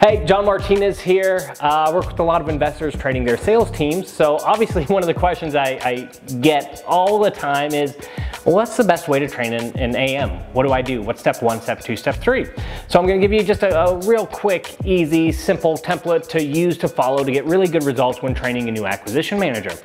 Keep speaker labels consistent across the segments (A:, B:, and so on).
A: Hey, John Martinez here. I work with a lot of investors training their sales teams. So obviously one of the questions I get all the time is, what's the best way to train in AM? What do I do? What's step 1, step 2, step 3? So I'm gonna give you just a real quick, easy, simple template to use to follow to get really good results when training a new acquisition manager.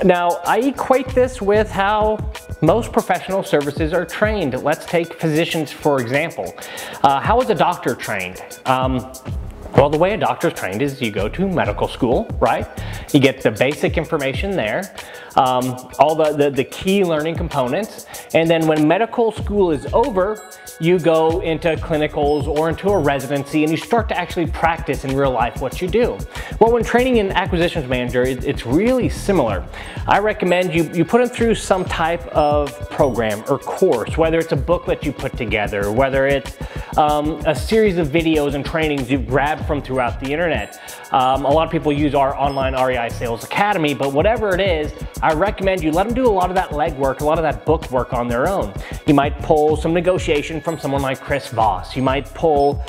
A: Now, I equate this with how most professional services are trained. Let's take physicians, for example. How is a doctor trained? Well, the way a doctor is trained is you go to medical school, right? You get the basic information there, all the key learning components, and then when medical school is over, you go into clinicals or into a residency and you start to actually practice in real life what you do. Well, when training an acquisitions manager, it's really similar. I recommend you put them through some type of program or course, whether it's a booklet you put together, whether it's a series of videos and trainings you've grabbed from throughout the internet. A lot of people use our online REI Sales Academy, but whatever it is, I recommend you let them do a lot of that legwork, a lot of that book work on their own. You might pull some negotiation from someone like Chris Voss. You might pull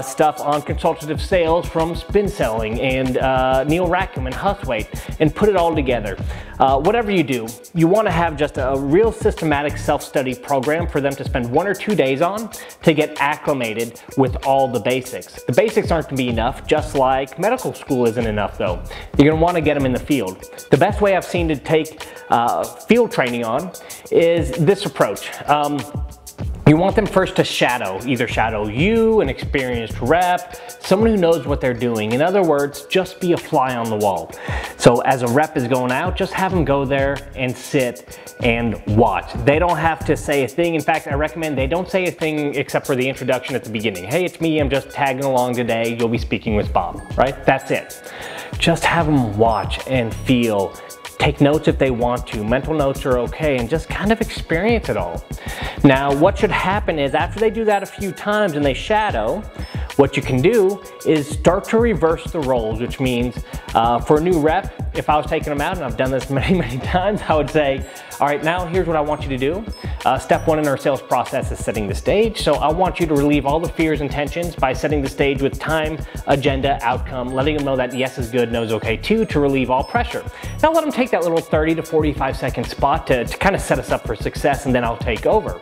A: stuff on consultative sales from Spin Selling and Neil Rackham and Huswaite and put it all together. Whatever you do, you want to have just a real systematic self-study program for them to spend 1 or 2 days on to get acclimated with all the basics. The basics aren't going to be enough, just like medical school isn't enough though. You're going to want to get them in the field. The best way I've seen to take field training on is this approach. You want them first to shadow, either shadow you, an experienced rep, someone who knows what they're doing. In other words, just be a fly on the wall. So as a rep is going out, just have them go there and sit and watch. They don't have to say a thing. In fact, I recommend they don't say a thing except for the introduction at the beginning. Hey, it's me, I'm just tagging along today. You'll be speaking with Bob, right? That's it. Just have them watch and feel. Take notes if they want to. Mental notes are okay, and just kind of experience it all. Now, what should happen is after they do that a few times and they shadow, what you can do is start to reverse the roles, which means for a new rep, if I was taking them out, and I've done this many times, I would say, all right, now here's what I want you to do. Step 1 in our sales process is setting the stage. So I want you to relieve all the fears and tensions by setting the stage with time, agenda, outcome, letting them know that yes is good, no is okay too, to relieve all pressure. Now let them take that little 30 to 45 second spot to kind of set us up for success, and then I'll take over.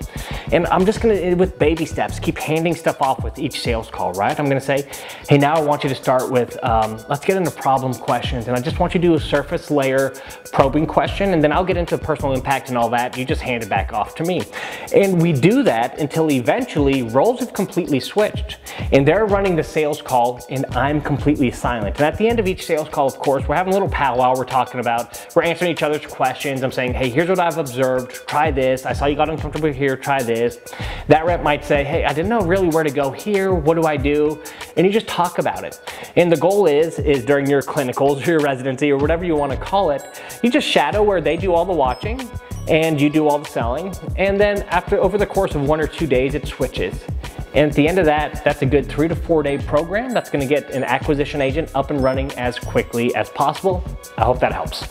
A: And I'm just gonna, with baby steps, keep handing stuff off with each sales call, right? I'm gonna say, hey, now I want you to start with, let's get into problem questions, and I just want you to do a surface layer probing question, and then I'll get into personal impact and all that. You just hand it back off to me. And we do that until eventually roles have completely switched, and they're running the sales call and I'm completely silent. And at the end of each sales call, of course, we're having a little powwow. We're answering each other's questions. I'm saying, hey, here's what I've observed. Try this. I saw you got uncomfortable here. Try this. That rep might say, hey, I didn't know really where to go here. What do I do? And you just talk about it. And the goal is during your clinicals or your residency or whatever you want to call it, you just shadow where they do all the watching and you do all the selling. And then over the course of 1 or 2 days, it switches. And at the end of that, that's a good 3 to 4 day program that's going to get an acquisition agent up and running as quickly as possible. I hope that helps.